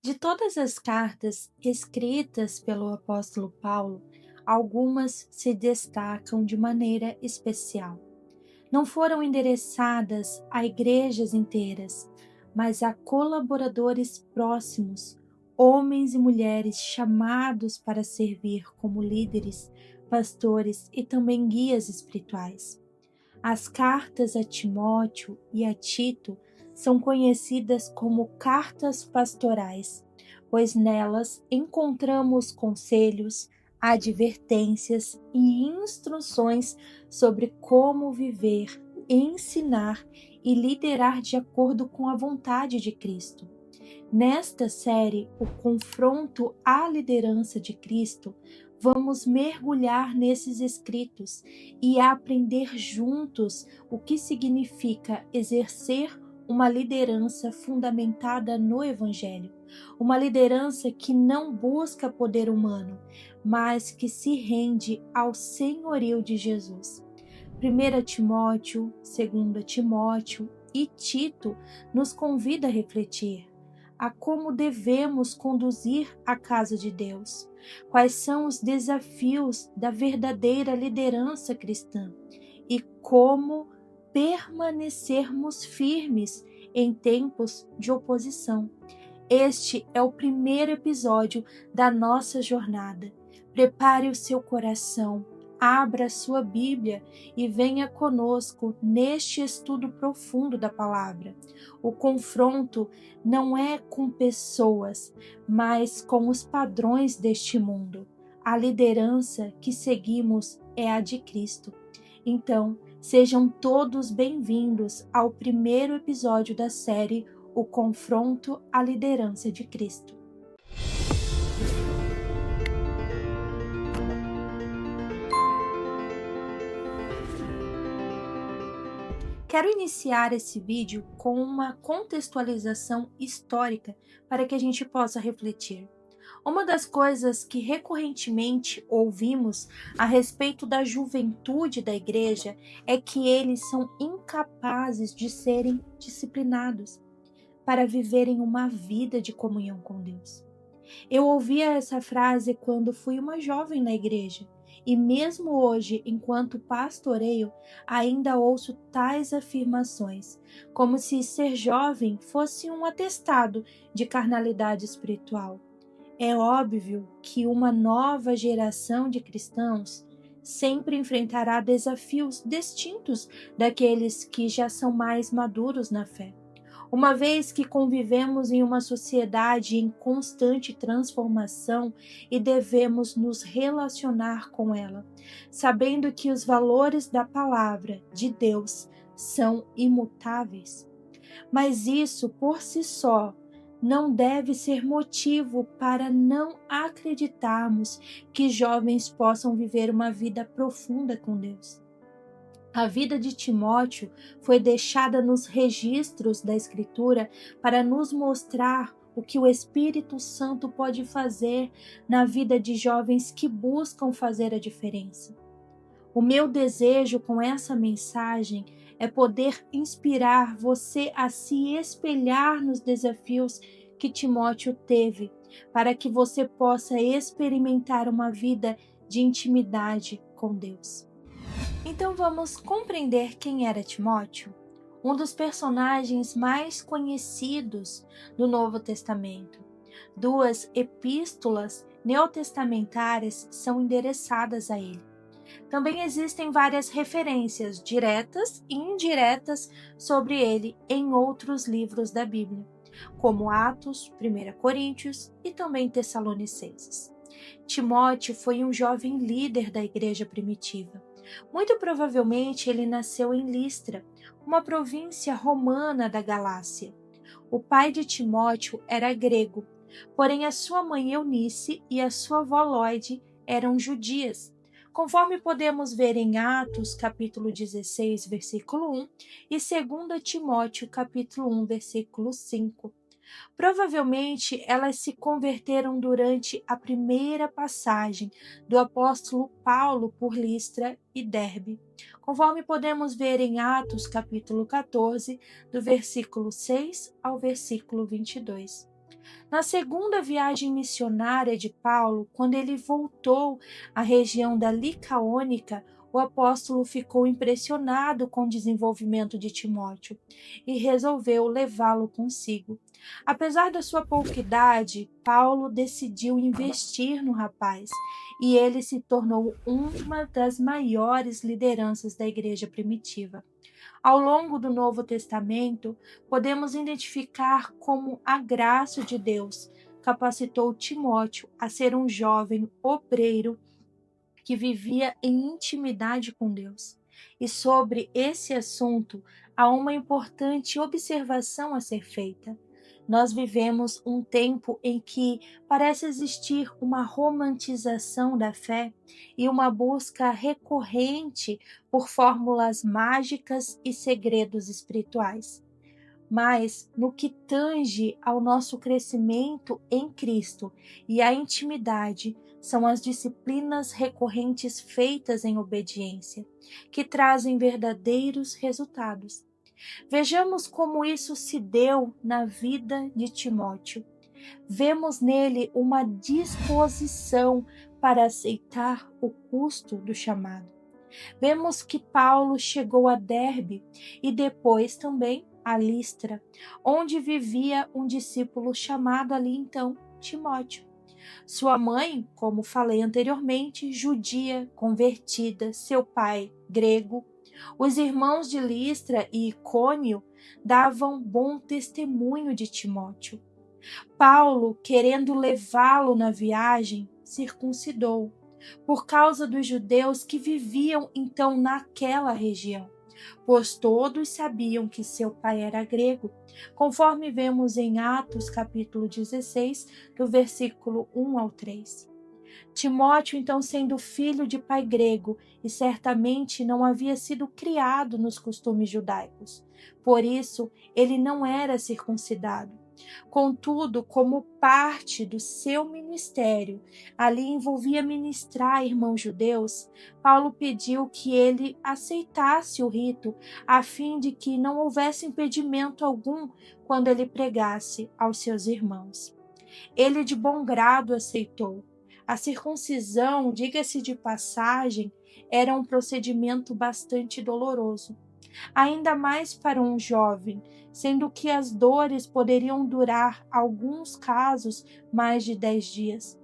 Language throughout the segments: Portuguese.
De todas as cartas escritas pelo apóstolo Paulo, algumas se destacam de maneira especial. Não foram endereçadas a igrejas inteiras, mas a colaboradores próximos, homens e mulheres chamados para servir como líderes, pastores e também guias espirituais. As cartas a Timóteo e a Tito são conhecidas como cartas pastorais, pois nelas encontramos conselhos, advertências e instruções sobre como viver, ensinar e liderar de acordo com a vontade de Cristo. Nesta série, o confronto à liderança de Cristo, vamos mergulhar nesses escritos e aprender juntos o que significa exercer uma liderança fundamentada no Evangelho, uma liderança que não busca poder humano, mas que se rende ao senhorio de Jesus. 1 Timóteo, 2 Timóteo e Tito nos convida a refletir a como devemos conduzir a casa de Deus, quais são os desafios da verdadeira liderança cristã e como permanecermos firmes em tempos de oposição. Este é o primeiro episódio da nossa jornada. Prepare o seu coração, abra sua Bíblia e venha conosco neste estudo profundo da palavra. O confronto não é com pessoas, mas com os padrões deste mundo. A liderança que seguimos é a de Cristo. Então, sejam todos bem-vindos ao primeiro episódio da série O Confronto à Liderança de Cristo. Quero iniciar esse vídeo com uma contextualização histórica para que a gente possa refletir. Uma das coisas que recorrentemente ouvimos a respeito da juventude da igreja é que eles são incapazes de serem disciplinados para viverem uma vida de comunhão com Deus. Eu ouvia essa frase quando fui uma jovem na igreja, e mesmo hoje, enquanto pastoreio, ainda ouço tais afirmações, como se ser jovem fosse um atestado de carnalidade espiritual. É óbvio que uma nova geração de cristãos sempre enfrentará desafios distintos daqueles que já são mais maduros na fé. Uma vez que convivemos em uma sociedade em constante transformação e devemos nos relacionar com ela, sabendo que os valores da palavra de Deus são imutáveis. Mas isso por si só não deve ser motivo para não acreditarmos que jovens possam viver uma vida profunda com Deus. A vida de Timóteo foi deixada nos registros da Escritura para nos mostrar o que o Espírito Santo pode fazer na vida de jovens que buscam fazer a diferença. O meu desejo com essa mensagem é poder inspirar você a se espelhar nos desafios que Timóteo teve, para que você possa experimentar uma vida de intimidade com Deus. Então vamos compreender quem era Timóteo, um dos personagens mais conhecidos do Novo Testamento. Duas epístolas neotestamentárias são endereçadas a ele. Também existem várias referências diretas e indiretas sobre ele em outros livros da Bíblia, como Atos, 1 Coríntios e também Tessalonicenses. Timóteo foi um jovem líder da igreja primitiva. Muito provavelmente ele nasceu em Listra, uma província romana da Galácia. O pai de Timóteo era grego, porém a sua mãe Eunice e a sua avó Lóide eram judias, conforme podemos ver em Atos capítulo 16, versículo 1 e 2 Timóteo capítulo 1, versículo 5. Provavelmente elas se converteram durante a primeira passagem do apóstolo Paulo por Listra e Derbe, conforme podemos ver em Atos capítulo 14, do versículo 6 ao versículo 22. Na segunda viagem missionária de Paulo, quando ele voltou à região da Licaônica, o apóstolo ficou impressionado com o desenvolvimento de Timóteo e resolveu levá-lo consigo. Apesar da sua pouca idade, Paulo decidiu investir no rapaz e ele se tornou uma das maiores lideranças da igreja primitiva. Ao longo do Novo Testamento, podemos identificar como a graça de Deus capacitou Timóteo a ser um jovem obreiro que vivia em intimidade com Deus. E sobre esse assunto, há uma importante observação a ser feita. Nós vivemos um tempo em que parece existir uma romantização da fé e uma busca recorrente por fórmulas mágicas e segredos espirituais. Mas, no que tange ao nosso crescimento em Cristo e à intimidade, são as disciplinas recorrentes feitas em obediência, que trazem verdadeiros resultados. Vejamos como isso se deu na vida de Timóteo. Vemos nele uma disposição para aceitar o custo do chamado. Vemos que Paulo chegou a Derbe e depois também a Listra, onde vivia um discípulo chamado ali então Timóteo. Sua mãe, como falei anteriormente, judia, convertida, seu pai, grego. Os irmãos de Listra e Icônio davam bom testemunho de Timóteo. Paulo, querendo levá-lo na viagem, circuncidou, por causa dos judeus que viviam então naquela região, pois todos sabiam que seu pai era grego, conforme vemos em Atos capítulo 16, do versículo 1 ao 3. Timóteo, então, sendo filho de pai grego e certamente não havia sido criado nos costumes judaicos. Por isso, ele não era circuncidado. Contudo, como parte do seu ministério, ali envolvia ministrar a irmãos judeus, Paulo pediu que ele aceitasse o rito, a fim de que não houvesse impedimento algum quando ele pregasse aos seus irmãos. Ele de bom grado aceitou. A circuncisão, diga-se de passagem, era um procedimento bastante doloroso, ainda mais para um jovem, sendo que as dores poderiam durar, alguns casos, mais de 10 dias.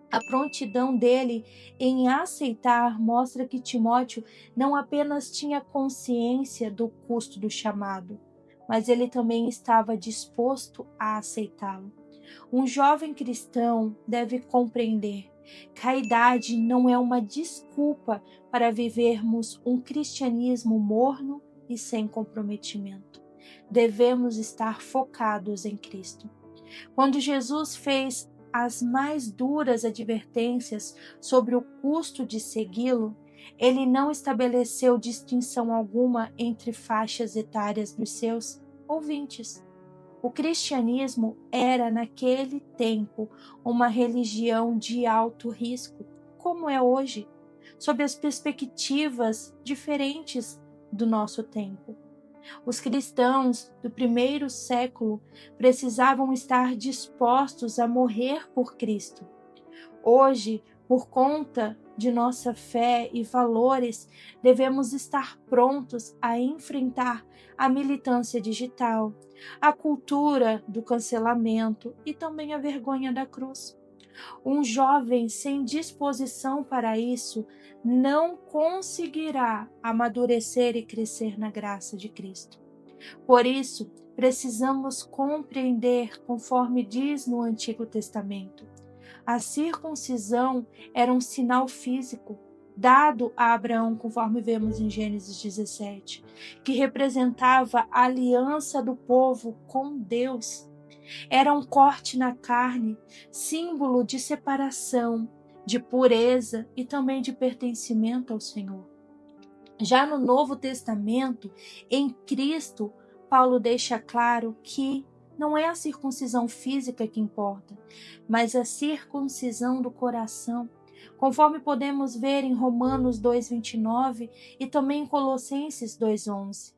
A prontidão dele em aceitar mostra que Timóteo não apenas tinha consciência do custo do chamado, mas ele também estava disposto a aceitá-lo. Um jovem cristão deve compreender que a idade não é uma desculpa para vivermos um cristianismo morno e sem comprometimento. Devemos estar focados em Cristo. Quando Jesus fez as mais duras advertências sobre o custo de segui-lo, ele não estabeleceu distinção alguma entre faixas etárias dos seus ouvintes. O cristianismo era, naquele tempo, uma religião de alto risco, como é hoje, sob as perspectivas diferentes do nosso tempo. Os cristãos do primeiro século precisavam estar dispostos a morrer por Cristo. Hoje, por conta de nossa fé e valores, devemos estar prontos a enfrentar a militância digital, a cultura do cancelamento e também a vergonha da cruz. Um jovem sem disposição para isso não conseguirá amadurecer e crescer na graça de Cristo. Por isso, precisamos compreender, conforme diz no Antigo Testamento, a circuncisão era um sinal físico dado a Abraão, conforme vemos em Gênesis 17, que representava a aliança do povo com Deus. Era um corte na carne, símbolo de separação, de pureza e também de pertencimento ao Senhor. Já no Novo Testamento, em Cristo, Paulo deixa claro que não é a circuncisão física que importa, mas a circuncisão do coração, conforme podemos ver em Romanos 2:29 e também em Colossenses 2:11.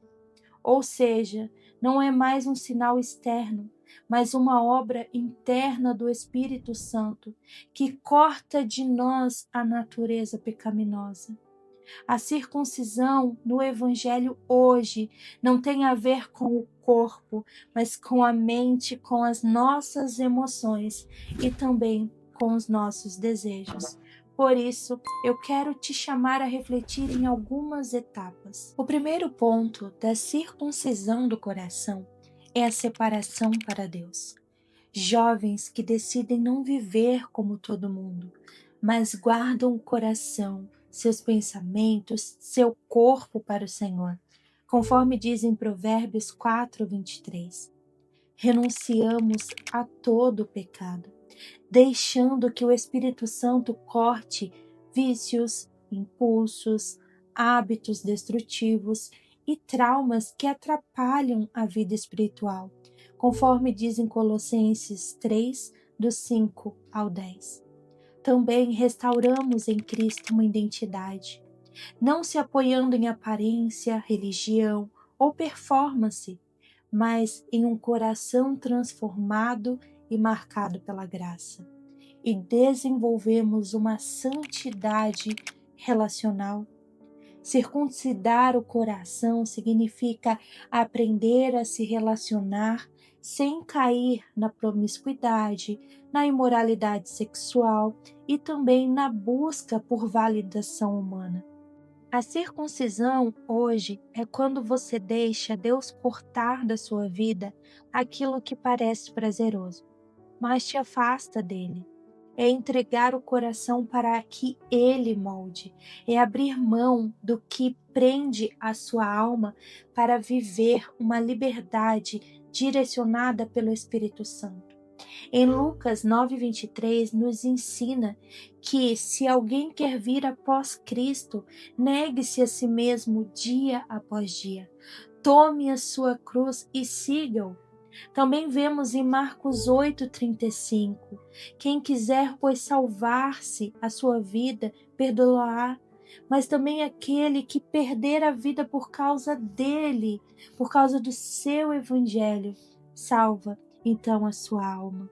Ou seja, não é mais um sinal externo, mas uma obra interna do Espírito Santo que corta de nós a natureza pecaminosa. A circuncisão no Evangelho hoje não tem a ver com o corpo, mas com a mente, com as nossas emoções e também com os nossos desejos. Por isso, eu quero te chamar a refletir em algumas etapas. O primeiro ponto da circuncisão do coração é a separação para Deus. Jovens que decidem não viver como todo mundo, mas guardam o coração, seus pensamentos, seu corpo para o Senhor, conforme diz em Provérbios 4:23. Renunciamos a todo o pecado, deixando que o Espírito Santo corte vícios, impulsos, hábitos destrutivos e traumas que atrapalham a vida espiritual, conforme diz em Colossenses 3, do 5 ao 10. Também restauramos em Cristo uma identidade, não se apoiando em aparência, religião ou performance, mas em um coração transformado e marcado pela graça. E desenvolvemos uma santidade relacional. Circuncidar o coração significa aprender a se relacionar sem cair na promiscuidade, na imoralidade sexual e também na busca por validação humana. A circuncisão hoje é quando você deixa Deus cortar da sua vida aquilo que parece prazeroso, mas te afasta dele. É entregar o coração para que ele molde, é abrir mão do que prende a sua alma para viver uma liberdade direcionada pelo Espírito Santo. Em Lucas 9:23 nos ensina que se alguém quer vir após Cristo, negue-se a si mesmo dia após dia. Tome a sua cruz e siga-o. Também vemos em Marcos 8:35, quem quiser, pois, salvar-se a sua vida, perdoará, mas também aquele que perder a vida por causa dele, por causa do seu evangelho, salva então a sua alma.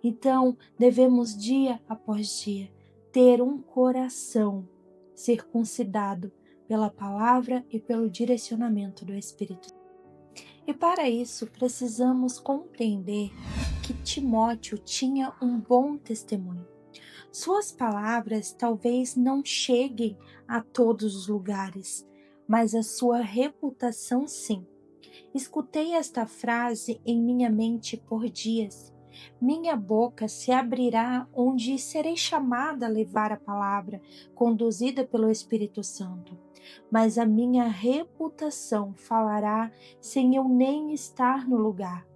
Então, devemos dia após dia ter um coração circuncidado pela palavra e pelo direcionamento do Espírito. E para isso, precisamos compreender que Timóteo tinha um bom testemunho. Suas palavras talvez não cheguem a todos os lugares, mas a sua reputação sim. Escutei esta frase em minha mente por dias. Minha boca se abrirá onde serei chamada a levar a palavra, conduzida pelo Espírito Santo. Mas a minha reputação falará sem eu nem estar no lugar.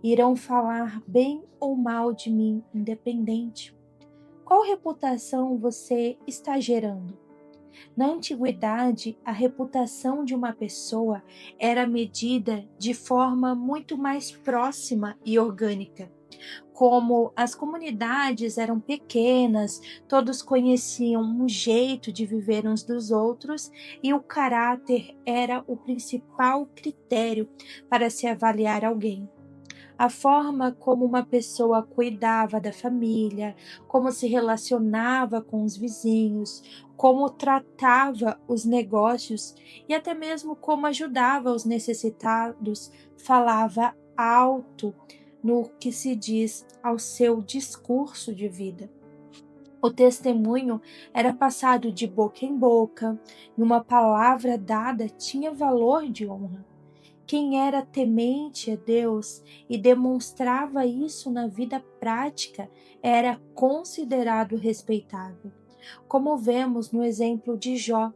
Irão falar bem ou mal de mim, independente. Qual reputação você está gerando? Na antiguidade, a reputação de uma pessoa era medida de forma muito mais próxima e orgânica. Como as comunidades eram pequenas, todos conheciam um jeito de viver uns dos outros e o caráter era o principal critério para se avaliar alguém. A forma como uma pessoa cuidava da família, como se relacionava com os vizinhos, como tratava os negócios e até mesmo como ajudava os necessitados, falava alto no que se diz ao seu discurso de vida. O testemunho era passado de boca em boca, e uma palavra dada tinha valor de honra. Quem era temente a Deus e demonstrava isso na vida prática era considerado respeitável, como vemos no exemplo de Jó,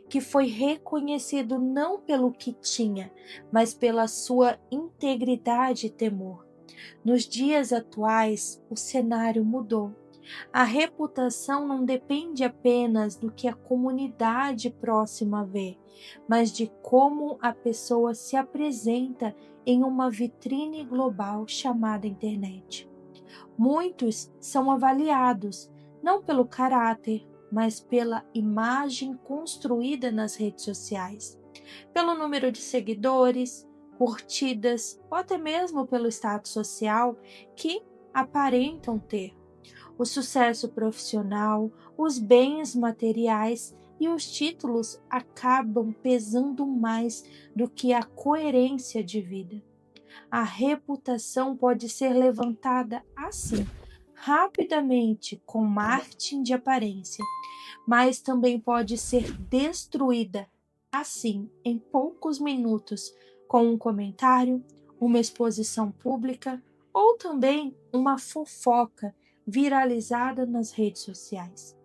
que foi reconhecido não pelo que tinha, mas pela sua integridade e temor. Nos dias atuais, o cenário mudou. A reputação não depende apenas do que a comunidade próxima vê, mas de como a pessoa se apresenta em uma vitrine global chamada internet. Muitos são avaliados não pelo caráter, mas pela imagem construída nas redes sociais, pelo número de seguidores, curtidas ou até mesmo pelo status social que aparentam ter. O sucesso profissional, os bens materiais e os títulos acabam pesando mais do que a coerência de vida. A reputação pode ser levantada assim, rapidamente, com marketing de aparência, mas também pode ser destruída assim, em poucos minutos, com um comentário, uma exposição pública ou também uma fofoca viralizada nas redes sociais.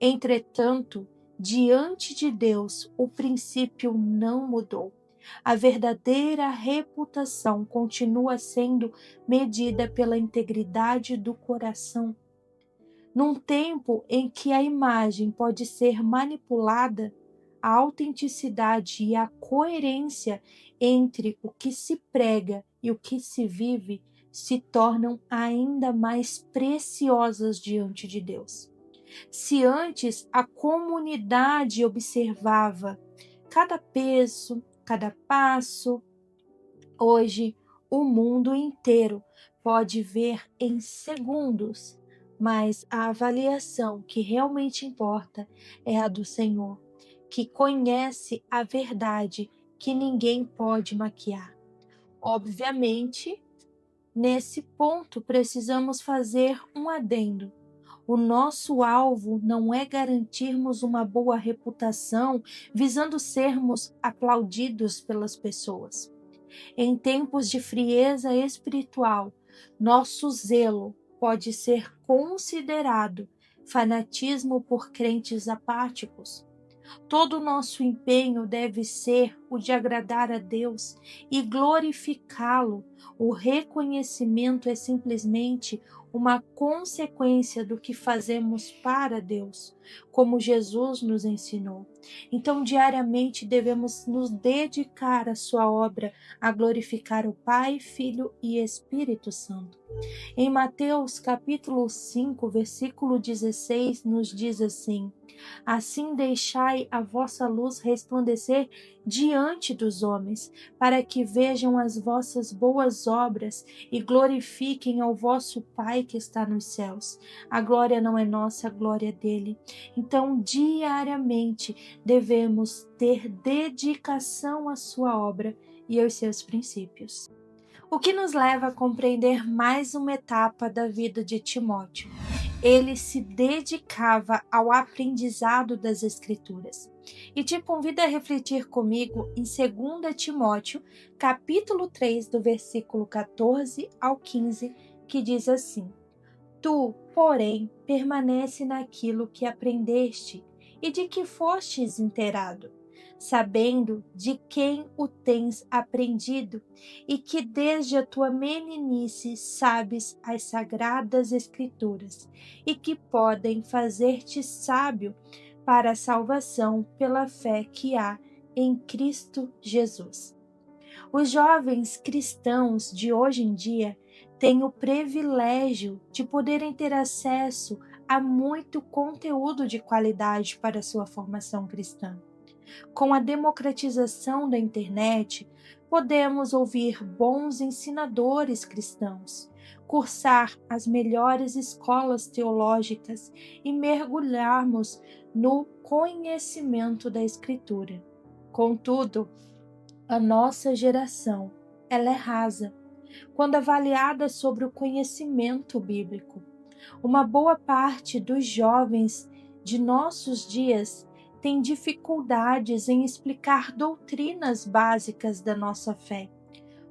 Entretanto, diante de Deus, o princípio não mudou. A verdadeira reputação continua sendo medida pela integridade do coração. Num tempo em que a imagem pode ser manipulada, a autenticidade e a coerência entre o que se prega e o que se vive se tornam ainda mais preciosas diante de Deus. Se antes a comunidade observava cada peso, cada passo, hoje o mundo inteiro pode ver em segundos, mas a avaliação que realmente importa é a do Senhor, que conhece a verdade que ninguém pode maquiar. Obviamente, nesse ponto precisamos fazer um adendo. O nosso alvo não é garantirmos uma boa reputação visando sermos aplaudidos pelas pessoas. Em tempos de frieza espiritual, nosso zelo pode ser considerado fanatismo por crentes apáticos. Todo o nosso empenho deve ser o de agradar a Deus e glorificá-lo. O reconhecimento é simplesmente uma consequência do que fazemos para Deus, como Jesus nos ensinou. Então, diariamente devemos nos dedicar à sua obra, a glorificar o Pai, Filho e Espírito Santo. Em Mateus capítulo 5, versículo 16, nos diz assim: assim deixai a vossa luz resplandecer diante dos homens, para que vejam as vossas boas obras e glorifiquem ao vosso Pai que está nos céus. A glória não é nossa, a glória é dele. Então, diariamente, devemos ter dedicação à sua obra e aos seus princípios. O que nos leva a compreender mais uma etapa da vida de Timóteo. Ele se dedicava ao aprendizado das Escrituras. E te convido a refletir comigo em 2 Timóteo, capítulo 3, do versículo 14 ao 15, que diz assim: tu, porém, permanece naquilo que aprendeste e de que fostes inteirado, sabendo de quem o tens aprendido, e que desde a tua meninice sabes as sagradas Escrituras, e que podem fazer-te sábio para a salvação pela fé que há em Cristo Jesus. Os jovens cristãos de hoje em dia têm o privilégio de poderem ter acesso a muito conteúdo de qualidade para sua formação cristã. Com a democratização da internet, podemos ouvir bons ensinadores cristãos, cursar as melhores escolas teológicas e mergulharmos no conhecimento da Escritura. Contudo, a nossa geração, ela é rasa, quando avaliada sobre o conhecimento bíblico. Uma boa parte dos jovens de nossos dias tem dificuldades em explicar doutrinas básicas da nossa fé,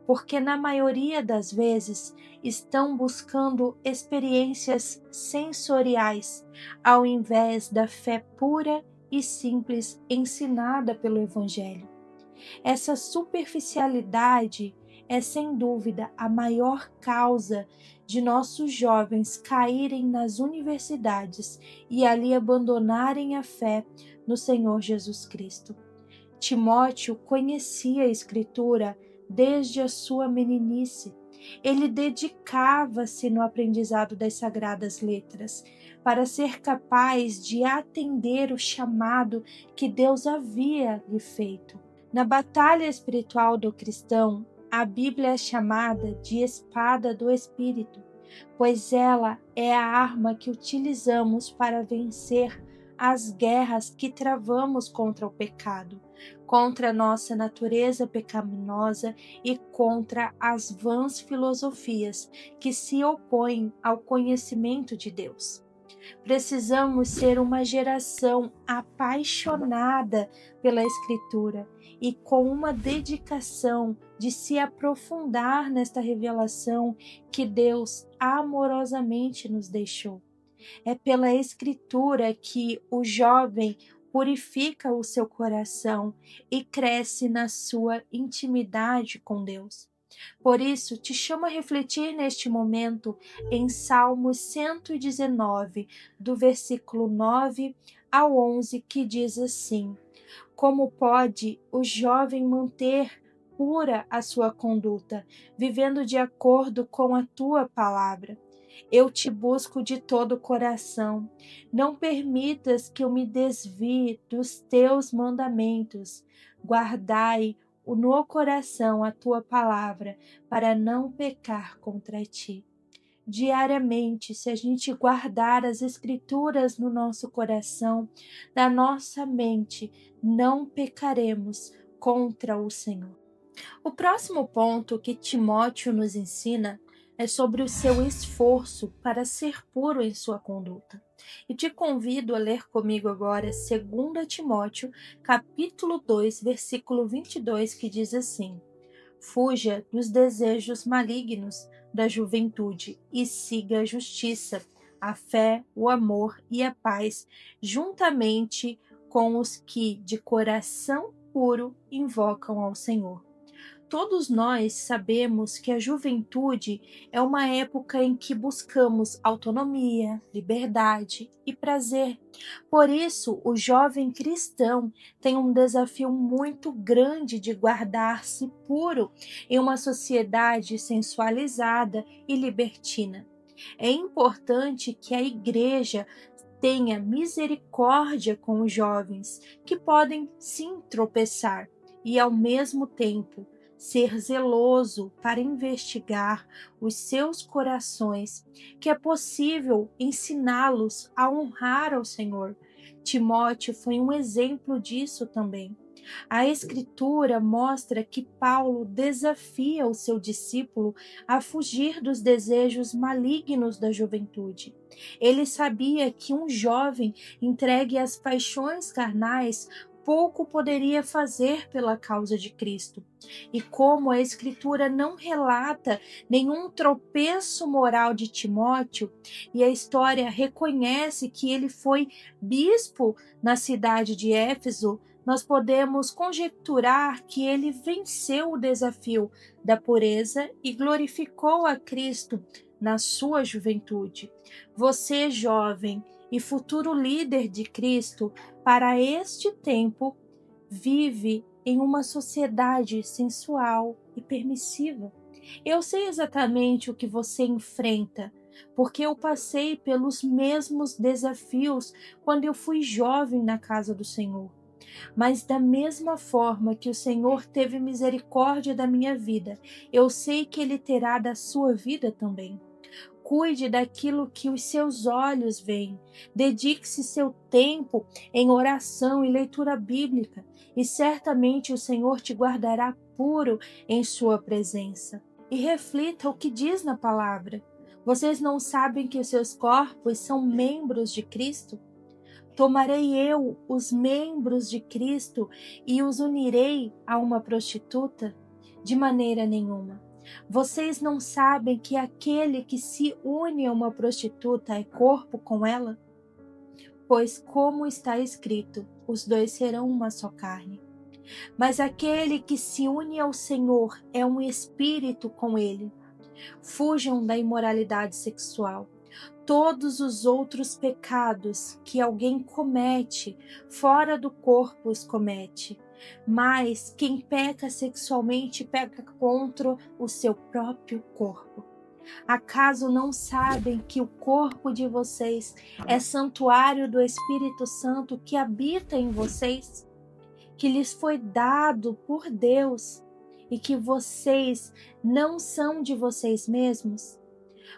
porque na maioria das vezes estão buscando experiências sensoriais, ao invés da fé pura e simples ensinada pelo Evangelho. Essa superficialidade é sem dúvida a maior causa de nossos jovens caírem nas universidades e ali abandonarem a fé no Senhor Jesus Cristo. Timóteo conhecia a Escritura desde a sua meninice. Ele dedicava-se no aprendizado das sagradas letras, para ser capaz de atender o chamado que Deus havia lhe feito. Na batalha espiritual do cristão, A Bíblia é chamada de espada do Espírito, pois ela é a arma que utilizamos para vencer as guerras que travamos contra o pecado, contra a nossa natureza pecaminosa e contra as vãs filosofias que se opõem ao conhecimento de Deus. Precisamos ser uma geração apaixonada pela Escritura e com uma dedicação de se aprofundar nesta revelação que Deus amorosamente nos deixou. É pela Escritura que o jovem purifica o seu coração e cresce na sua intimidade com Deus. Por isso, te chamo a refletir neste momento em Salmos 119, do versículo 9 ao 11, que diz assim: Como pode o jovem manter pura a sua conduta, vivendo de acordo com a tua palavra? Eu te busco de todo o coração. Não permitas que eu me desvie dos teus mandamentos. Guardai no coração a tua palavra, para não pecar contra ti. Diariamente, se a gente guardar as Escrituras no nosso coração, na nossa mente, não pecaremos contra o Senhor. O próximo ponto que Timóteo nos ensina é sobre o seu esforço para ser puro em sua conduta. E te convido a ler comigo agora 2 Timóteo, capítulo 2, versículo 22, que diz assim: Fuja dos desejos malignos da juventude e siga a justiça, a fé, o amor e a paz, juntamente com os que de coração puro invocam ao Senhor. Todos nós sabemos que a juventude é uma época em que buscamos autonomia, liberdade e prazer. Por isso, o jovem cristão tem um desafio muito grande de guardar-se puro em uma sociedade sensualizada e libertina. É importante que a igreja tenha misericórdia com os jovens que podem sim tropeçar e, ao mesmo tempo, ser zeloso para investigar os seus corações, que é possível ensiná-los a honrar ao Senhor. Timóteo foi um exemplo disso também. A Escritura mostra que Paulo desafia o seu discípulo a fugir dos desejos malignos da juventude. Ele sabia que um jovem entregue às paixões carnais pouco poderia fazer pela causa de Cristo. E como a Escritura não relata nenhum tropeço moral de Timóteo, e a história reconhece que ele foi bispo na cidade de Éfeso, nós podemos conjecturar que ele venceu o desafio da pureza e glorificou a Cristo na sua juventude. Você, jovem e futuro líder de Cristo, para este tempo, vive em uma sociedade sensual e permissiva. Eu sei exatamente o que você enfrenta, porque eu passei pelos mesmos desafios quando eu fui jovem na casa do Senhor. Mas da mesma forma que o Senhor teve misericórdia da minha vida, eu sei que Ele terá da sua vida também. Cuide daquilo que os seus olhos veem. Dedique-se seu tempo em oração e leitura bíblica, e certamente o Senhor te guardará puro em sua presença. E reflita o que diz na palavra. Vocês não sabem que os seus corpos são membros de Cristo? Tomarei eu os membros de Cristo e os unirei a uma prostituta? De maneira nenhuma. Vocês não sabem que aquele que se une a uma prostituta é corpo com ela? Pois, como está escrito, os dois serão uma só carne. Mas aquele que se une ao Senhor é um espírito com ele. Fujam da imoralidade sexual. Todos os outros pecados que alguém comete fora do corpo os comete. Mas quem peca sexualmente peca contra o seu próprio corpo. Acaso não sabem que o corpo de vocês é santuário do Espírito Santo que habita em vocês, que lhes foi dado por Deus, e que vocês não são de vocês mesmos?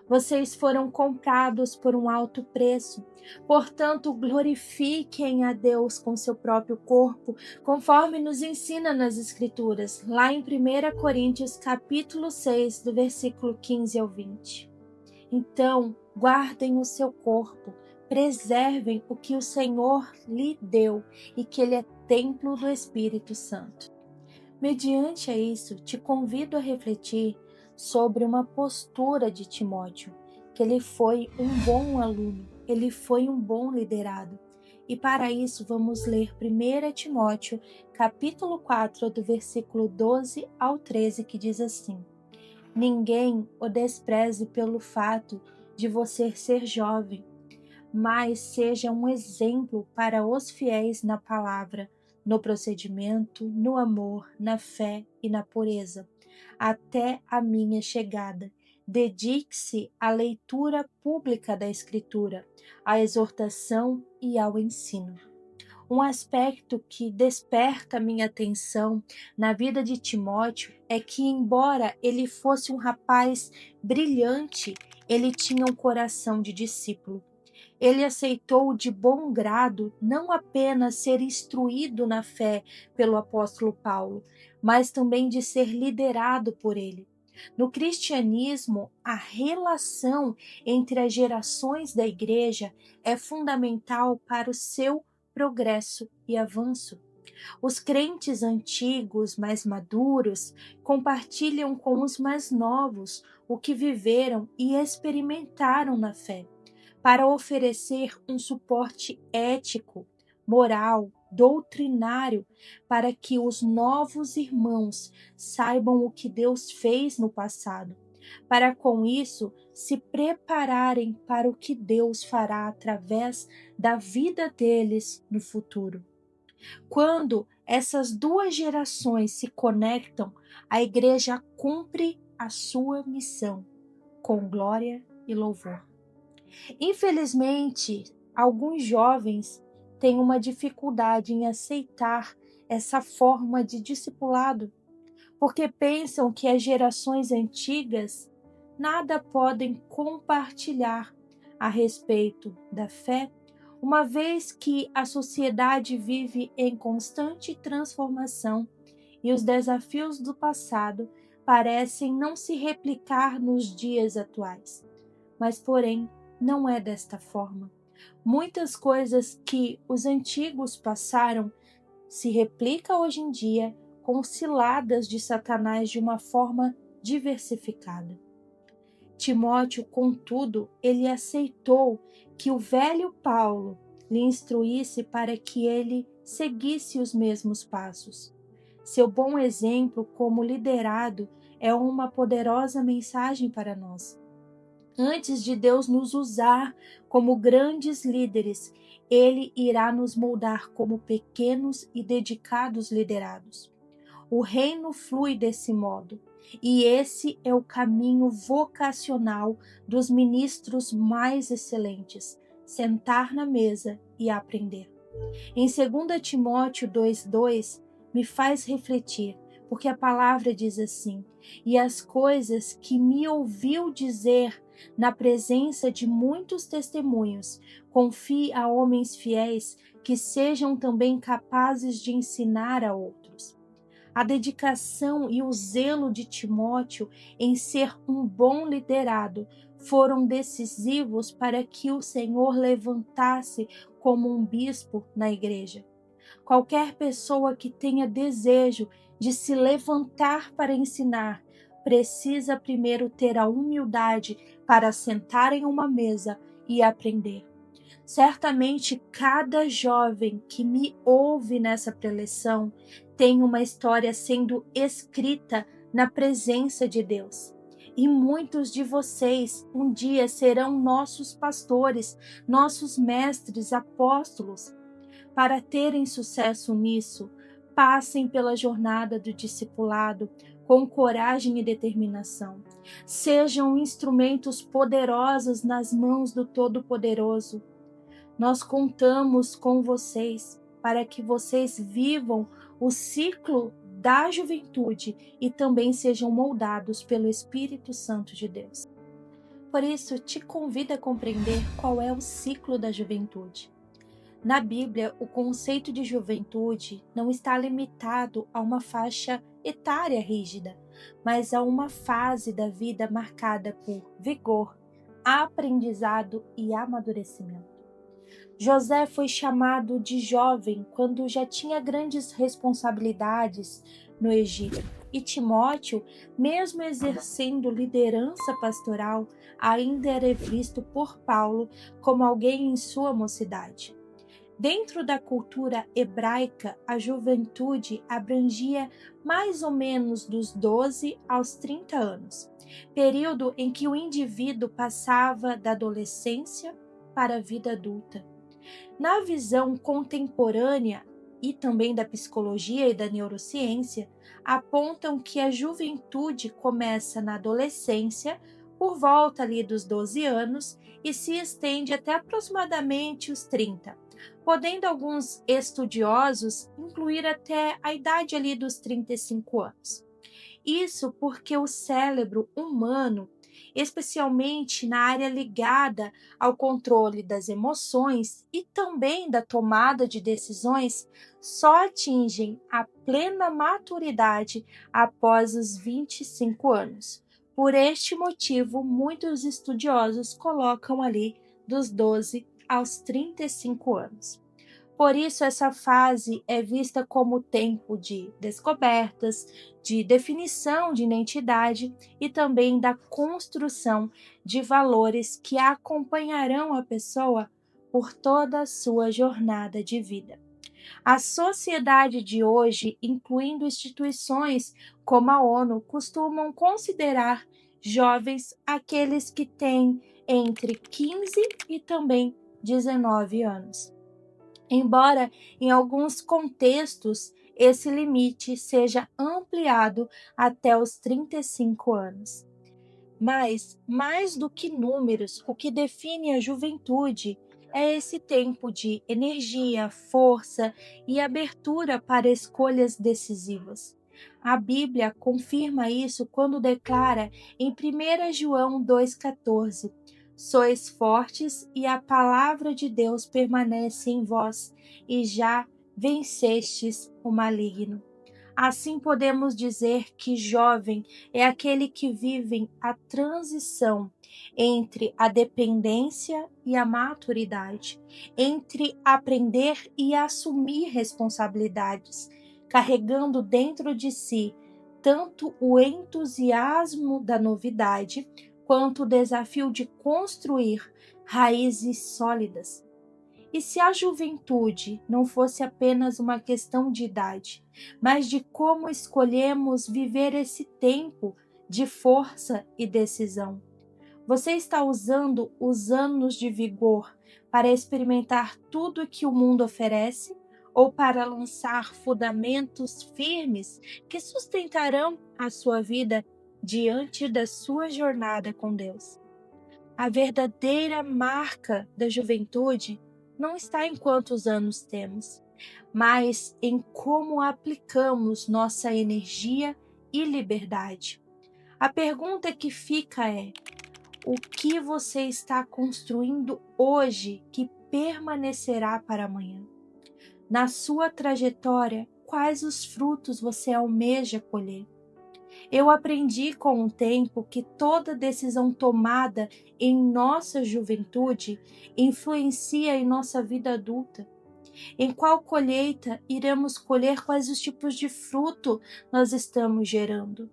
Vocês foram comprados por um alto preço. Portanto, glorifiquem a Deus com seu próprio corpo, conforme nos ensina nas Escrituras, lá em 1 Coríntios capítulo 6, do versículo 15 ao 20. Então, guardem o seu corpo, preservem o que o Senhor lhe deu e que ele é templo do Espírito Santo. Mediante a isso, te convido a refletir sobre uma postura de Timóteo, que ele foi um bom aluno, ele foi um bom liderado. E para isso vamos ler 1 Timóteo, capítulo 4, do versículo 12 ao 13, que diz assim: Ninguém o despreze pelo fato de você ser jovem, mas seja um exemplo para os fiéis na palavra, no procedimento, no amor, na fé e na pureza, até a minha chegada. Dedique-se à leitura pública da Escritura, à exortação e ao ensino. Um aspecto que desperta minha atenção na vida de Timóteo é que, embora ele fosse um rapaz brilhante, ele tinha um coração de discípulo. Ele aceitou de bom grado não apenas ser instruído na fé pelo apóstolo Paulo, mas também de ser liderado por ele. No cristianismo, a relação entre as gerações da igreja é fundamental para o seu progresso e avanço. Os crentes antigos, mais maduros, compartilham com os mais novos o que viveram e experimentaram na fé, para oferecer um suporte ético, moral, doutrinário, para que os novos irmãos saibam o que Deus fez no passado, para com isso se prepararem para o que Deus fará através da vida deles no futuro. Quando essas duas gerações se conectam, a igreja cumpre a sua missão com glória e louvor. Infelizmente, alguns jovens têm uma dificuldade em aceitar essa forma de discipulado, porque pensam que as gerações antigas nada podem compartilhar a respeito da fé, uma vez que a sociedade vive em constante transformação e os desafios do passado parecem não se replicar nos dias atuais. Mas, porém, não é desta forma. Muitas coisas que os antigos passaram se replicam hoje em dia com ciladas de Satanás de uma forma diversificada. Timóteo, contudo, ele aceitou que o velho Paulo lhe instruísse para que ele seguisse os mesmos passos. Seu bom exemplo como liderado é uma poderosa mensagem para nós. Antes de Deus nos usar como grandes líderes, Ele irá nos moldar como pequenos e dedicados liderados. O reino flui desse modo, e esse é o caminho vocacional dos ministros mais excelentes: sentar na mesa e aprender. Em 2 Timóteo 2,2, me faz refletir, porque a palavra diz assim: E as coisas que me ouviu dizer na presença de muitos testemunhos, confie a homens fiéis que sejam também capazes de ensinar a outros. A dedicação e o zelo de Timóteo em ser um bom liderado foram decisivos para que o Senhor levantasse como um bispo na igreja. Qualquer pessoa que tenha desejo de se levantar para ensinar precisa primeiro ter a humildade para sentar em uma mesa e aprender. Certamente cada jovem que me ouve nessa preleção tem uma história sendo escrita na presença de Deus. E muitos de vocês um dia serão nossos pastores, nossos mestres, apóstolos. Para terem sucesso nisso, passem pela jornada do discipulado com coragem e determinação. Sejam instrumentos poderosos nas mãos do Todo-Poderoso. Nós contamos com vocês para que vocês vivam o ciclo da juventude e também sejam moldados pelo Espírito Santo de Deus. Por isso, te convido a compreender qual é o ciclo da juventude. Na Bíblia, o conceito de juventude não está limitado a uma faixa etária rígida, mas a uma fase da vida marcada por vigor, aprendizado e amadurecimento. José foi chamado de jovem quando já tinha grandes responsabilidades no Egito. E Timóteo, mesmo exercendo liderança pastoral, ainda era visto por Paulo como alguém em sua mocidade. Dentro da cultura hebraica, a juventude abrangia mais ou menos dos 12 aos 30 anos, período em que o indivíduo passava da adolescência para a vida adulta. Na visão contemporânea e também da psicologia e da neurociência, apontam que a juventude começa na adolescência, por volta ali dos 12 anos, e se estende até aproximadamente os 30, podendo alguns estudiosos incluir até a idade ali dos 35 anos. Isso porque o cérebro humano, especialmente na área ligada ao controle das emoções e também da tomada de decisões, só atingem a plena maturidade após os 25 anos. Por este motivo, muitos estudiosos colocam ali dos 12 aos 35 anos. Por isso, essa fase é vista como tempo de descobertas, de definição de identidade e também da construção de valores que acompanharão a pessoa por toda a sua jornada de vida. A sociedade de hoje, incluindo instituições como a ONU, costumam considerar jovens aqueles que têm entre 15 e também 19 anos. Embora, em alguns contextos, esse limite seja ampliado até os 35 anos. Mas, mais do que números, o que define a juventude é esse tempo de energia, força e abertura para escolhas decisivas. A Bíblia confirma isso quando declara em 1 João 2,14: Sois fortes e a palavra de Deus permanece em vós, e já vencestes o maligno. Assim podemos dizer que jovem é aquele que vive a transição entre a dependência e a maturidade, entre aprender e assumir responsabilidades, carregando dentro de si tanto o entusiasmo da novidade quanto o desafio de construir raízes sólidas. E se a juventude não fosse apenas uma questão de idade, mas de como escolhemos viver esse tempo de força e decisão? Você está usando os anos de vigor para experimentar tudo que o mundo oferece ou para lançar fundamentos firmes que sustentarão a sua vida diante da sua jornada com Deus? A verdadeira marca da juventude não está em quantos anos temos, mas em como aplicamos nossa energia e liberdade. A pergunta que fica é: o que você está construindo hoje que permanecerá para amanhã? Na sua trajetória, quais os frutos você almeja colher? Eu aprendi com o tempo que toda decisão tomada em nossa juventude influencia em nossa vida adulta. Em qual colheita iremos colher, quais os tipos de fruto nós estamos gerando?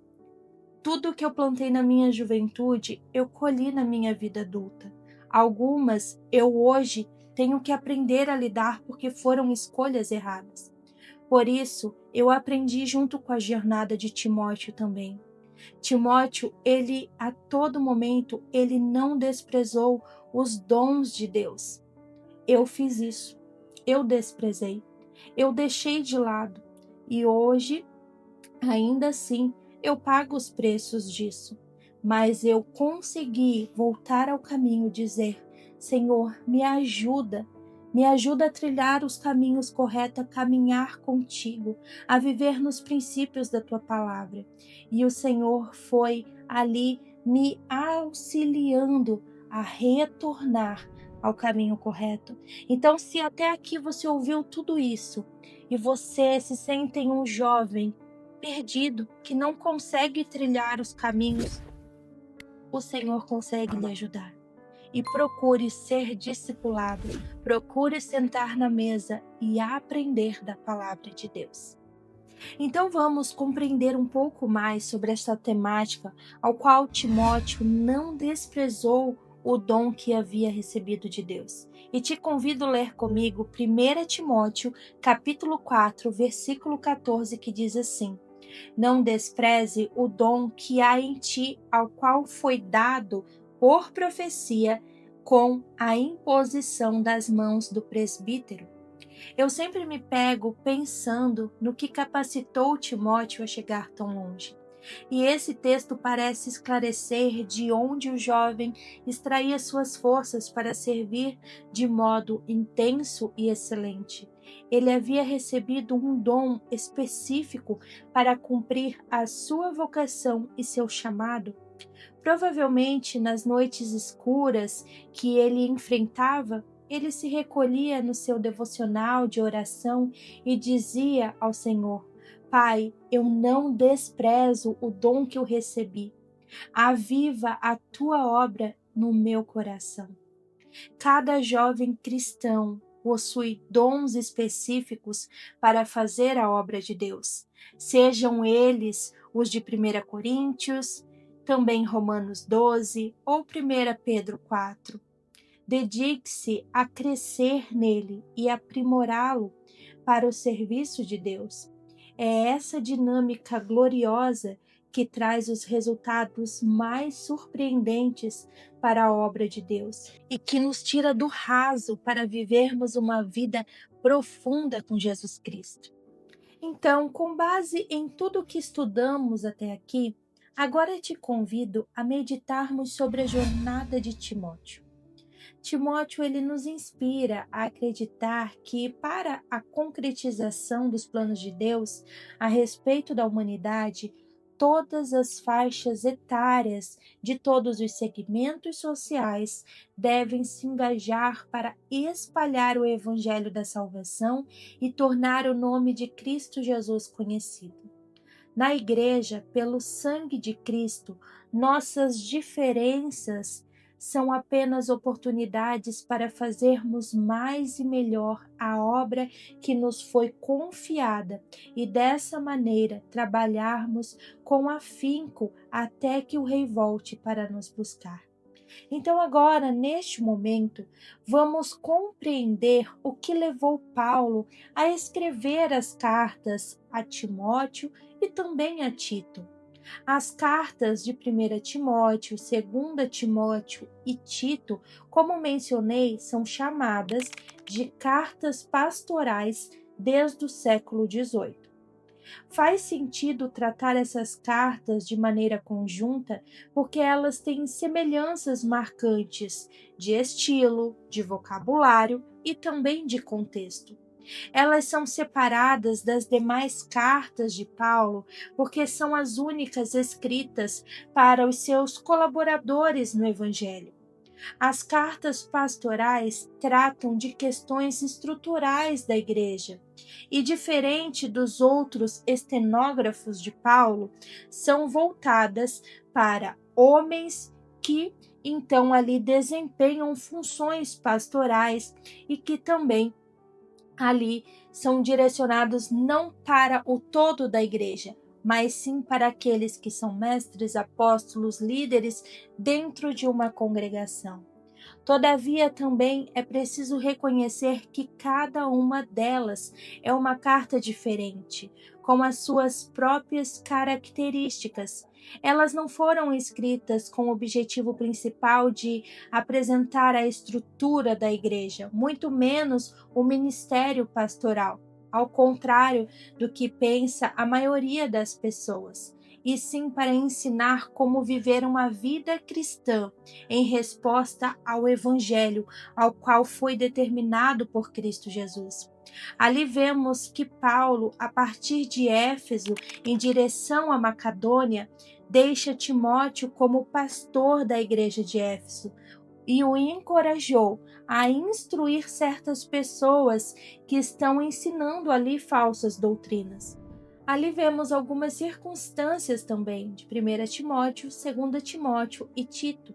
Tudo que eu plantei na minha juventude, eu colhi na minha vida adulta. Algumas eu hoje tenho que aprender a lidar porque foram escolhas erradas. Por isso, eu aprendi junto com a jornada de Timóteo também. Timóteo, ele a todo momento, ele não desprezou os dons de Deus. Eu fiz isso. Eu desprezei. Eu deixei de lado. E hoje, ainda assim, eu pago os preços disso. Mas eu consegui voltar ao caminho e dizer: Senhor, me ajuda. Me ajuda a trilhar os caminhos corretos, a caminhar contigo, a viver nos princípios da tua palavra. E o Senhor foi ali me auxiliando a retornar ao caminho correto. Então, se até aqui você ouviu tudo isso e você se sente um jovem perdido, que não consegue trilhar os caminhos, o Senhor consegue lhe ajudar. E procure ser discipulado, procure sentar na mesa e aprender da palavra de Deus. Então vamos compreender um pouco mais sobre esta temática, ao qual Timóteo não desprezou o dom que havia recebido de Deus. E te convido a ler comigo 1 Timóteo, capítulo 4, versículo 14, que diz assim: Não despreze o dom que há em ti, ao qual foi dado por profecia com a imposição das mãos do presbítero. Eu sempre me pego pensando no que capacitou Timóteo a chegar tão longe. E esse texto parece esclarecer de onde o jovem extraía suas forças para servir de modo intenso e excelente. Ele havia recebido um dom específico para cumprir a sua vocação e seu chamado. Provavelmente, nas noites escuras que ele enfrentava, ele se recolhia no seu devocional de oração e dizia ao Senhor: Pai, eu não desprezo o dom que eu recebi. Aviva a tua obra no meu coração. Cada jovem cristão possui dons específicos para fazer a obra de Deus, sejam eles os de 1 Coríntios, também Romanos 12 ou 1 Pedro 4. Dedique-se a crescer nele e aprimorá-lo para o serviço de Deus. É essa dinâmica gloriosa que traz os resultados mais surpreendentes para a obra de Deus e que nos tira do raso para vivermos uma vida profunda com Jesus Cristo. Então, com base em tudo o que estudamos até aqui, agora te convido a meditarmos sobre a jornada de Timóteo. Timóteo, ele nos inspira a acreditar que, para a concretização dos planos de Deus a respeito da humanidade, todas as faixas etárias de todos os segmentos sociais devem se engajar para espalhar o evangelho da salvação e tornar o nome de Cristo Jesus conhecido. Na igreja, pelo sangue de Cristo, nossas diferenças são apenas oportunidades para fazermos mais e melhor a obra que nos foi confiada e dessa maneira trabalharmos com afinco até que o Rei volte para nos buscar. Então agora, neste momento, vamos compreender o que levou Paulo a escrever as cartas a Timóteo e também a Tito. As cartas de 1 Timóteo, 2 Timóteo e Tito, como mencionei, são chamadas de cartas pastorais desde o século XVIII. Faz sentido tratar essas cartas de maneira conjunta porque elas têm semelhanças marcantes de estilo, de vocabulário e também de contexto. Elas são separadas das demais cartas de Paulo porque são as únicas escritas para os seus colaboradores no Evangelho. As cartas pastorais tratam de questões estruturais da igreja e, diferente dos outros estenógrafos de Paulo, são voltadas para homens que então ali desempenham funções pastorais e que também ali são direcionados não para o todo da igreja, mas sim para aqueles que são mestres, apóstolos, líderes dentro de uma congregação. Todavia, também é preciso reconhecer que cada uma delas é uma carta diferente, com as suas próprias características. Elas não foram escritas com o objetivo principal de apresentar a estrutura da igreja, muito menos o ministério pastoral, ao contrário do que pensa a maioria das pessoas. e sim para ensinar como viver uma vida cristã em resposta ao Evangelho, ao qual foi determinado por Cristo Jesus. Ali vemos que Paulo, a partir de Éfeso, em direção a Macedônia, deixa Timóteo como pastor da igreja de Éfeso e o encorajou a instruir certas pessoas que estão ensinando ali falsas doutrinas. Ali vemos algumas circunstâncias também de 1 Timóteo, 2 Timóteo e Tito.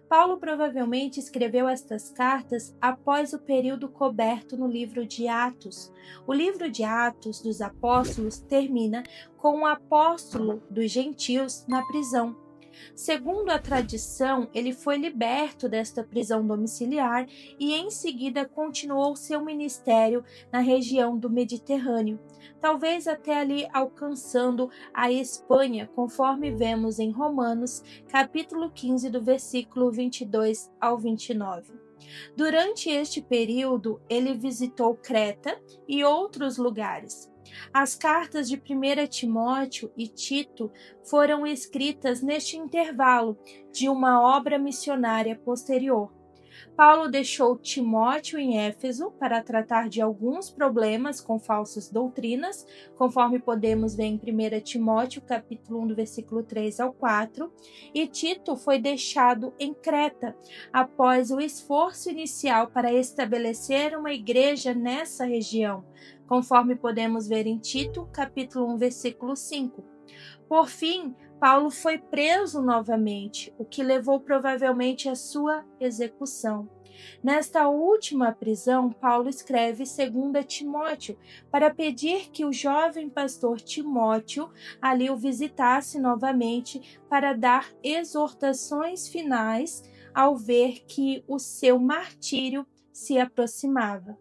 Paulo provavelmente escreveu estas cartas após o período coberto no livro de Atos. O livro de Atos dos Apóstolos termina com o apóstolo dos gentios na prisão. Segundo a tradição, ele foi liberto desta prisão domiciliar e em seguida continuou seu ministério na região do Mediterrâneo, talvez até ali alcançando a Espanha, conforme vemos em Romanos, capítulo 15, do versículo 22 ao 29. Durante este período, ele visitou Creta e outros lugares. As cartas de 1 Timóteo e Tito foram escritas neste intervalo de uma obra missionária posterior. Paulo deixou Timóteo em Éfeso para tratar de alguns problemas com falsas doutrinas, conforme podemos ver em 1 Timóteo, capítulo 1, do versículo 3 ao 4, e Tito foi deixado em Creta, após o esforço inicial para estabelecer uma igreja nessa região, conforme podemos ver em Tito, capítulo 1, versículo 5. Por fim, Paulo foi preso novamente, o que levou provavelmente à sua execução. Nesta última prisão, Paulo escreve 2 Timóteo para pedir que o jovem pastor Timóteo ali o visitasse novamente para dar exortações finais ao ver que o seu martírio se aproximava.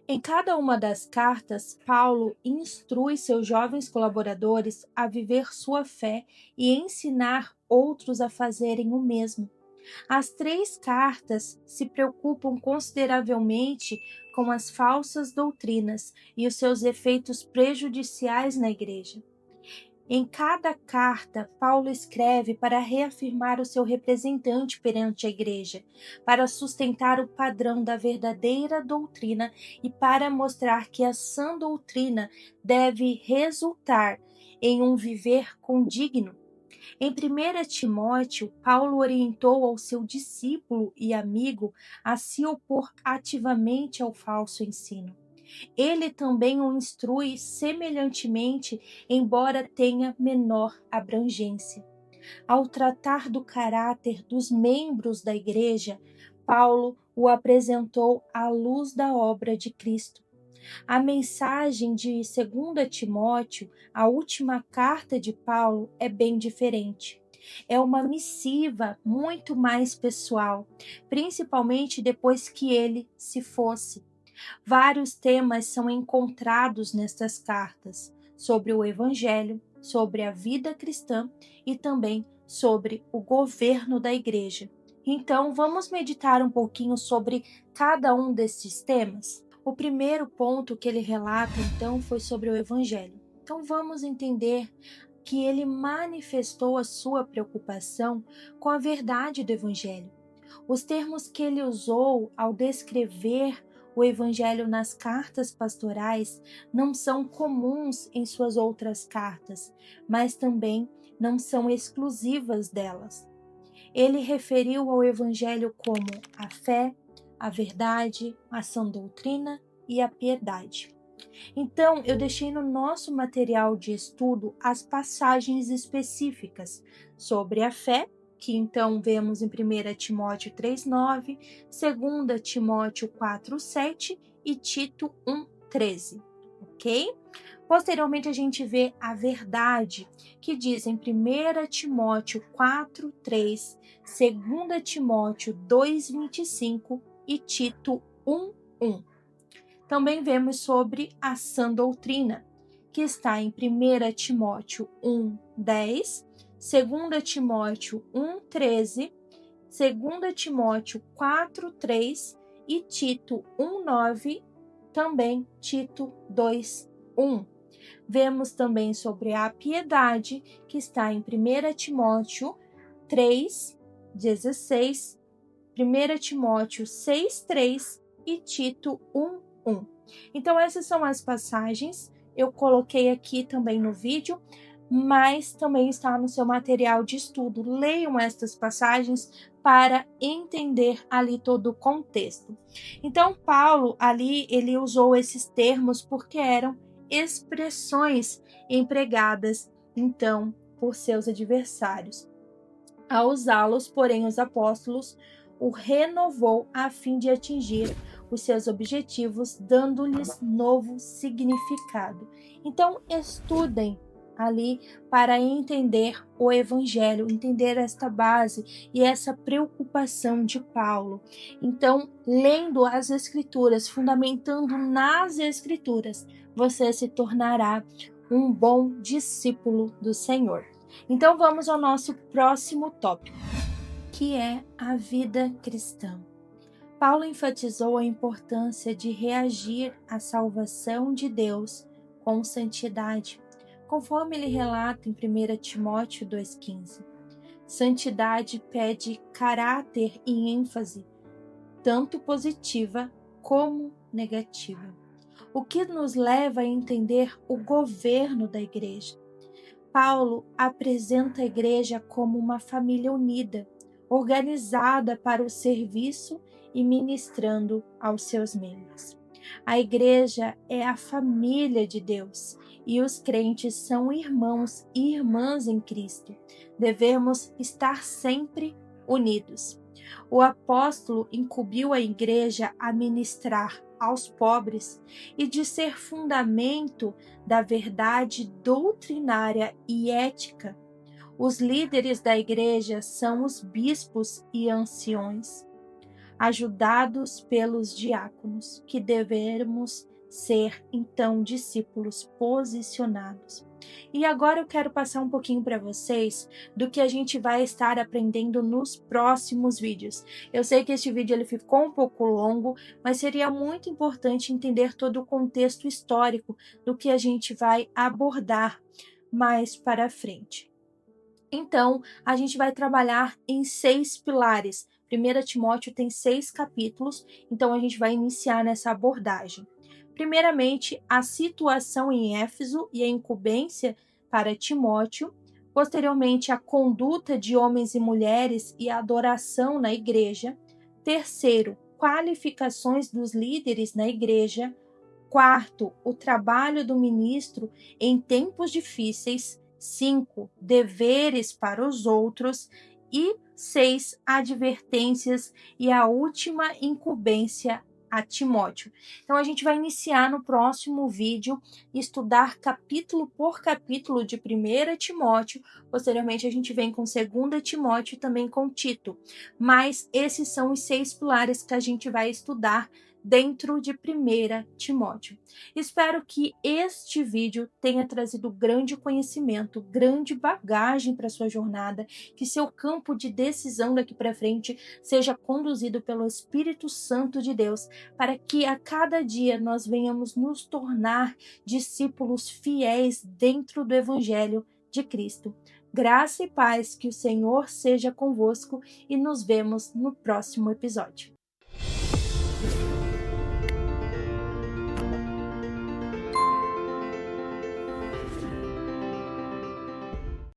Em cada uma das cartas, Paulo instrui seus jovens colaboradores a viver sua fé e ensinar outros a fazerem o mesmo. As 3 cartas se preocupam consideravelmente com as falsas doutrinas e os seus efeitos prejudiciais na igreja. Em cada carta, Paulo escreve para reafirmar o seu representante perante a igreja, para sustentar o padrão da verdadeira doutrina e para mostrar que a sã doutrina deve resultar em um viver condigno. Em 1 Timóteo, Paulo orientou ao seu discípulo e amigo a se opor ativamente ao falso ensino. Ele também o instrui semelhantemente, embora tenha menor abrangência. Ao tratar do caráter dos membros da igreja, Paulo o apresentou à luz da obra de Cristo. A mensagem de 2 Timóteo, a última carta de Paulo, é bem diferente. É uma missiva muito mais pessoal, principalmente depois que ele se fosse. Vários temas são encontrados nestas cartas, sobre o Evangelho, sobre a vida cristã e também sobre o governo da igreja. Então, vamos meditar um pouquinho sobre cada um desses temas? O primeiro ponto que ele relata, então, foi sobre o Evangelho. Então, vamos entender que ele manifestou a sua preocupação com a verdade do Evangelho. Os termos que ele usou ao descrever o Evangelho nas cartas pastorais não são comuns em suas outras cartas, mas também não são exclusivas delas. Ele referiu ao Evangelho como a fé, a verdade, a sã doutrina e a piedade. Então, eu deixei no nosso material de estudo as passagens específicas sobre a fé, que então vemos em 1 Timóteo 3,9, 2 Timóteo 4,7 e Tito 1,13, ok? Posteriormente, a gente vê a verdade, que diz em 1 Timóteo 4,3, 2 Timóteo 2,25 e Tito 1,1. Também vemos sobre a sã doutrina, que está em 1 Timóteo 1,10, 2 Timóteo 1,13, 2 Timóteo 4,3 e Tito 1,9, também Tito 2,1. Vemos também sobre a piedade, que está em 1 Timóteo 3:16, 1 Timóteo 6:3 e Tito 1:1. Então, essas são as passagens. Eu coloquei aqui também no vídeo, mas também está no seu material de estudo. Leiam estas passagens para entender ali todo o contexto. Então, Paulo ali, ele usou esses termos porque eram expressões empregadas, então, por seus adversários. Ao usá-los, porém, os apóstolos o renovou a fim de atingir os seus objetivos, dando-lhes novo significado. Então, estudem ali para entender o Evangelho, entender esta base e essa preocupação de Paulo. Então, lendo as Escrituras, fundamentando nas Escrituras, você se tornará um bom discípulo do Senhor. Então, vamos ao nosso próximo tópico, que é a vida cristã. Paulo enfatizou a importância de reagir à salvação de Deus com santidade, conforme ele relata em 1 Timóteo 2,15. Santidade pede caráter e ênfase, tanto positiva como negativa, o que nos leva a entender o governo da igreja. Paulo apresenta a igreja como uma família unida, organizada para o serviço e ministrando aos seus membros. A igreja é a família de Deus e os crentes são irmãos e irmãs em Cristo. Devemos estar sempre unidos. O apóstolo incumbiu a igreja a ministrar aos pobres e de ser fundamento da verdade doutrinária e ética. Os líderes da igreja são os bispos e anciões, ajudados pelos diáconos, que devemos ser, então, discípulos posicionados. E agora eu quero passar um pouquinho para vocês do que a gente vai estar aprendendo nos próximos vídeos. Eu sei que este vídeo ele ficou um pouco longo, mas seria muito importante entender todo o contexto histórico do que a gente vai abordar mais para frente. Então, a gente vai trabalhar em 6 pilares. 1 Timóteo tem 6 capítulos, então a gente vai iniciar nessa abordagem. Primeiramente, a situação em Éfeso e a incumbência para Timóteo. Posteriormente, a conduta de homens e mulheres e a adoração na igreja. Terceiro, qualificações dos líderes na igreja. Quarto, o trabalho do ministro em tempos difíceis. 5, deveres para os outros. E 6, advertências e a última incumbência a Timóteo. Então, a gente vai iniciar no próximo vídeo, estudar capítulo por capítulo de 1 Timóteo. Posteriormente, a gente vem com 2 Timóteo e também com Tito. Mas esses são os 6 pilares que a gente vai estudar dentro de 1 Timóteo. Espero que este vídeo tenha trazido grande conhecimento, grande bagagem para sua jornada, que seu campo de decisão daqui para frente seja conduzido pelo Espírito Santo de Deus, para que a cada dia nós venhamos nos tornar discípulos fiéis dentro do Evangelho de Cristo. Graça e paz, que o Senhor seja convosco e nos vemos no próximo episódio.